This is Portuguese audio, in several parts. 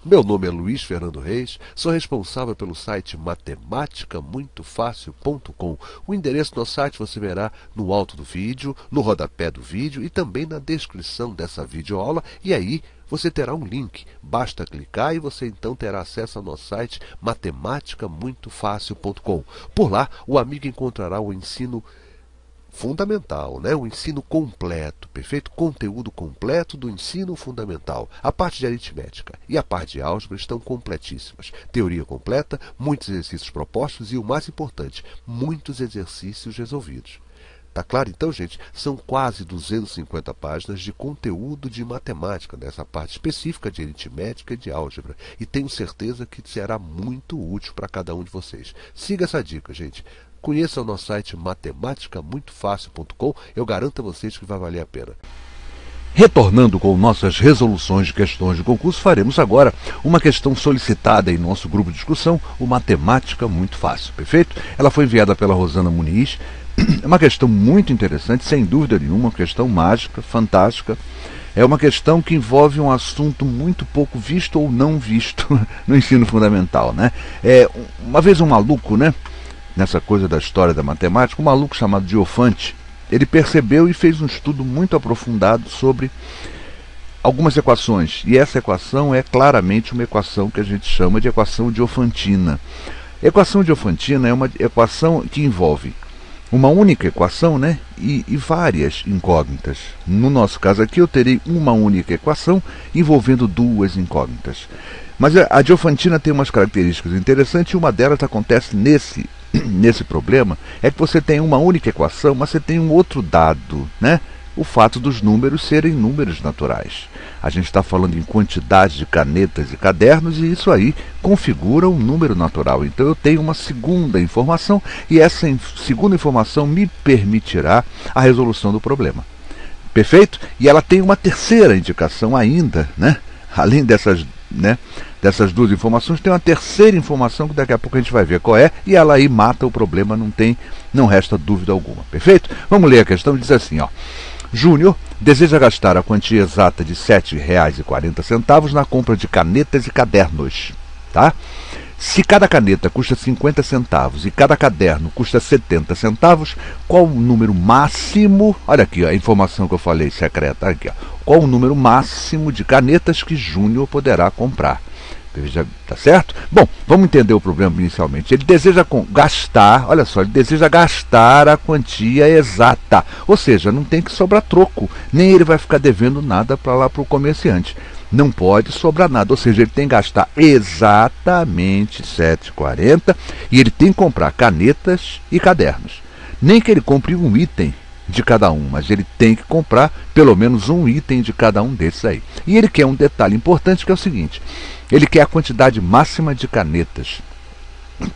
Meu nome é Luiz Fernando Reis, sou responsável pelo site matematicamuitofácil.com. O endereço do site você verá no alto do vídeo, no rodapé do vídeo e também na descrição dessa videoaula, e aí você terá um link. Basta clicar e você então terá acesso ao nosso site matematicamuitofácil.com. Por lá, o amigo encontrará o ensino fundamental, né? O ensino completo, perfeito? Conteúdo completo do ensino fundamental. A parte de aritmética e a parte de álgebra estão completíssimas. Teoria completa, muitos exercícios propostos e, o mais importante, muitos exercícios resolvidos. Tá claro então, gente? São quase 250 páginas de conteúdo de matemática, nessa parte específica de aritmética e de álgebra. E tenho certeza que será muito útil para cada um de vocês. Siga essa dica, gente. Conheça o nosso site matematicamuitofácil.com. Eu garanto a vocês que vai valer a pena. Retornando com nossas resoluções de questões de concurso, faremos agora uma questão solicitada em nosso grupo de discussão, o Matemática Muito Fácil, perfeito? Ela foi enviada pela Rosana Muniz. É uma questão muito interessante, sem dúvida nenhuma, uma questão mágica, fantástica. É uma questão que envolve um assunto muito pouco visto ou não visto no ensino fundamental, né? Uma vez um maluco, né? Nessa coisa da história da matemática, um maluco chamado Diofante, ele percebeu e fez um estudo muito aprofundado sobre algumas equações. E essa equação é claramente uma equação que a gente chama de equação diofantina. Equação diofantina é uma equação que envolve uma única equação, né, e várias incógnitas. No nosso caso aqui, eu terei uma única equação envolvendo duas incógnitas. Mas a diofantina tem umas características interessantes, e uma delas acontece nesse problema, é que você tem uma única equação, mas você tem um outro dado, né? O fato dos números serem números naturais. A gente está falando em quantidade de canetas e cadernos, e isso aí configura um número natural. Então eu tenho uma segunda informação, e essa segunda informação me permitirá a resolução do problema. Perfeito? E ela tem uma terceira indicação ainda, né? Além dessas duas informações, tem uma terceira informação que daqui a pouco a gente vai ver qual é, e ela aí mata o problema, não resta dúvida alguma. Perfeito? Vamos ler a questão, diz assim, ó. Júnior deseja gastar a quantia exata de R$ 7,40 na compra de canetas e cadernos. Tá? Se cada caneta custa 50 centavos e cada caderno custa 70 centavos, qual o número máximo, olha aqui ó, a informação que eu falei secreta, aqui, ó, qual o número máximo de canetas que Júnior poderá comprar? Veja, tá certo? Bom, vamos entender o problema inicialmente. Ele deseja gastar, olha só, ele deseja gastar a quantia exata. Ou seja, não tem que sobrar troco, nem ele vai ficar devendo nada para lá para o comerciante. Não pode sobrar nada, ou seja, ele tem que gastar exatamente R$ 7,40 e ele tem que comprar canetas e cadernos. Nem que ele compre um item de cada um, mas ele tem que comprar pelo menos um item de cada um desses aí. E ele quer um detalhe importante, que é o seguinte: ele quer a quantidade máxima de canetas.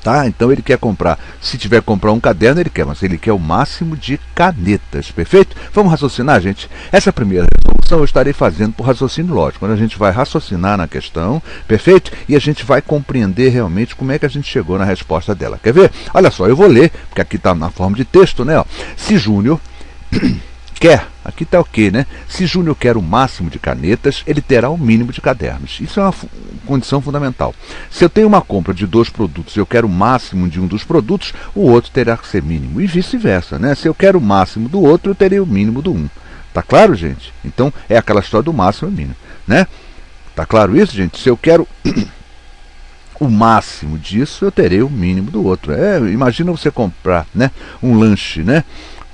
Tá? Então ele quer comprar, se tiver que comprar um caderno, ele quer, mas ele quer o máximo de canetas, perfeito? Vamos raciocinar, gente? Essa primeira resolução eu estarei fazendo por raciocínio lógico, quando a gente vai raciocinar na questão, perfeito? E a gente vai compreender realmente como é que a gente chegou na resposta dela. Quer ver? Olha só, eu vou ler, porque aqui está na forma de texto, né? Ó. Se Júnior quer, aqui está ok, né? Se Júnior quer o máximo de canetas, ele terá o mínimo de cadernos. Isso é uma condição fundamental. Se eu tenho uma compra de dois produtos e eu quero o máximo de um dos produtos, o outro terá que ser mínimo. E vice-versa, né? Se eu quero o máximo do outro, eu terei o mínimo do um. Tá claro, gente? Então, é aquela história do máximo e mínimo, né? Tá claro isso, gente? Se eu quero o máximo disso, eu terei o mínimo do outro. Imagina você comprar, né, um lanche, né?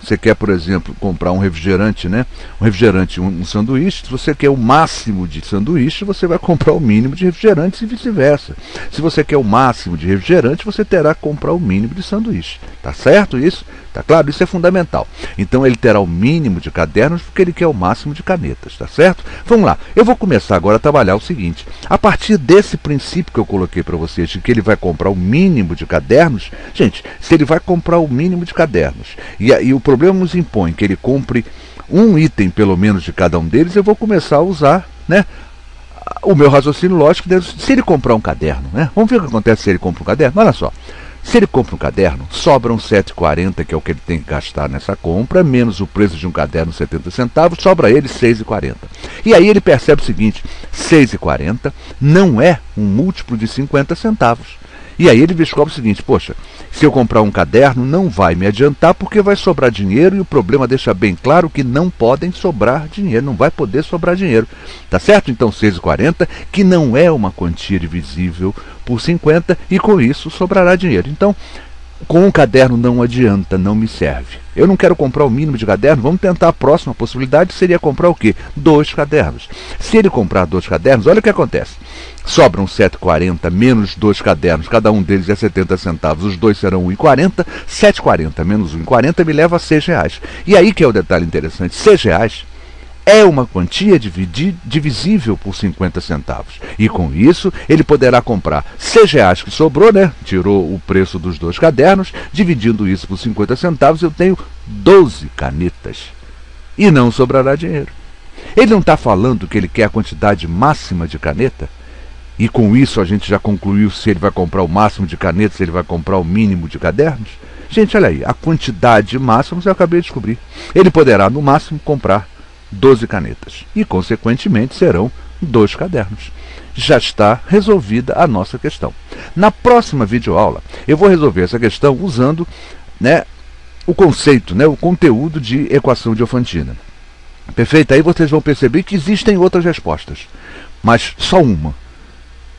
Você quer, por exemplo, comprar um refrigerante, né? Um refrigerante, um sanduíche. Se você quer o máximo de sanduíche, você vai comprar o mínimo de refrigerantes e vice-versa. Se você quer o máximo de refrigerante, você terá que comprar o mínimo de sanduíche. Tá certo isso? Tá claro? Isso é fundamental. Então ele terá o mínimo de cadernos porque ele quer o máximo de canetas, tá certo? Vamos lá. Eu vou começar agora a trabalhar o seguinte. A partir desse princípio que eu coloquei para vocês, de que ele vai comprar o mínimo de cadernos, gente, se ele vai comprar o mínimo de cadernos e o problema nos impõe que ele compre um item pelo menos de cada um deles, eu vou começar a usar, né, o meu raciocínio lógico. Se ele comprar um caderno, né, vamos ver o que acontece se ele compra um caderno. Olha só, Se ele compra um caderno, sobram R$ 7,40, que é o que ele tem que gastar nessa compra, menos o preço de um caderno 70 centavos, sobra ele R$ 6,40. E aí ele percebe o seguinte, R$ 6,40 não é um múltiplo de 50 centavos. E aí ele descobre o seguinte, poxa, se eu comprar um caderno não vai me adiantar porque vai sobrar dinheiro, e o problema deixa bem claro que não podem sobrar dinheiro, não vai poder sobrar dinheiro. Tá certo? Então R$ 6,40, que não é uma quantia divisível por 50, e com isso sobrará dinheiro. Então, com um caderno não adianta, não me serve. Eu não quero comprar o mínimo de caderno, vamos tentar a próxima possibilidade, seria comprar o quê? 2 cadernos. Se ele comprar 2 cadernos, olha o que acontece. Sobram R$ 7,40 menos 2 cadernos, cada um deles é 70 centavos, os dois serão R$ 1,40, R$ 7,40 menos R$ 1,40 me leva a R$ 6,00. E aí que é o detalhe interessante, R$ 6,00 é uma quantia divisível por 50 centavos. E com isso, ele poderá comprar R$ 6,00 que sobrou, né? Tirou o preço dos 2 cadernos, dividindo isso por 50 centavos, eu tenho 12 canetas. E não sobrará dinheiro. Ele não está falando que ele quer a quantidade máxima de caneta? E com isso a gente já concluiu se ele vai comprar o máximo de canetas, se ele vai comprar o mínimo de cadernos? Gente, olha aí, a quantidade máxima eu acabei de descobrir. Ele poderá, no máximo, comprar 12 canetas. E, consequentemente, serão 2 cadernos. Já está resolvida a nossa questão. Na próxima videoaula, eu vou resolver essa questão usando, né, o conceito, né, o conteúdo de equação diofantina. Perfeito? Aí vocês vão perceber que existem outras respostas, mas só uma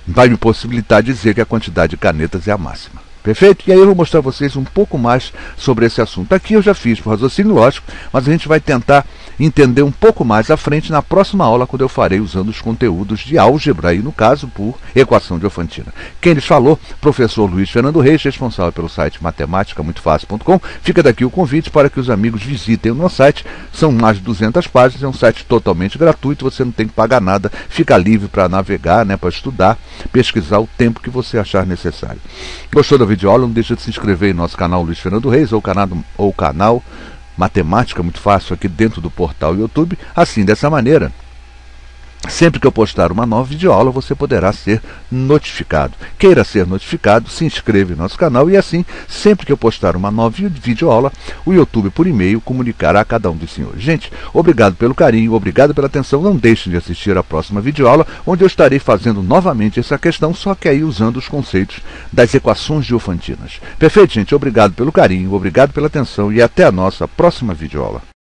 vai me possibilitar dizer que a quantidade de canetas é a máxima. Perfeito? E aí eu vou mostrar a vocês um pouco mais sobre esse assunto. Aqui eu já fiz por raciocínio lógico, mas a gente vai tentar entender um pouco mais à frente na próxima aula, quando eu farei usando os conteúdos de álgebra, aí no caso por equação diofantina. Quem lhes falou? Professor Luiz Fernando Reis, responsável pelo site matematica-muito-fácil.com. Fica daqui o convite para que os amigos visitem o nosso site. São mais de 200 páginas, é um site totalmente gratuito, você não tem que pagar nada, fica livre para navegar, né, para estudar, pesquisar o tempo que você achar necessário. Gostou da videoaula? Não deixa de se inscrever em nosso canal Luiz Fernando Reis ou canal Matemática Muito Fácil aqui dentro do portal YouTube. Assim, dessa maneira, sempre que eu postar uma nova videoaula, você poderá ser notificado. Queira ser notificado, se inscreva em nosso canal e assim, sempre que eu postar uma nova videoaula, o YouTube por e-mail comunicará a cada um dos senhores. Gente, obrigado pelo carinho, obrigado pela atenção. Não deixem de assistir a próxima videoaula, onde eu estarei fazendo novamente essa questão, só que aí usando os conceitos das equações diofantinas. Perfeito, gente? Obrigado pelo carinho, obrigado pela atenção e até a nossa próxima videoaula.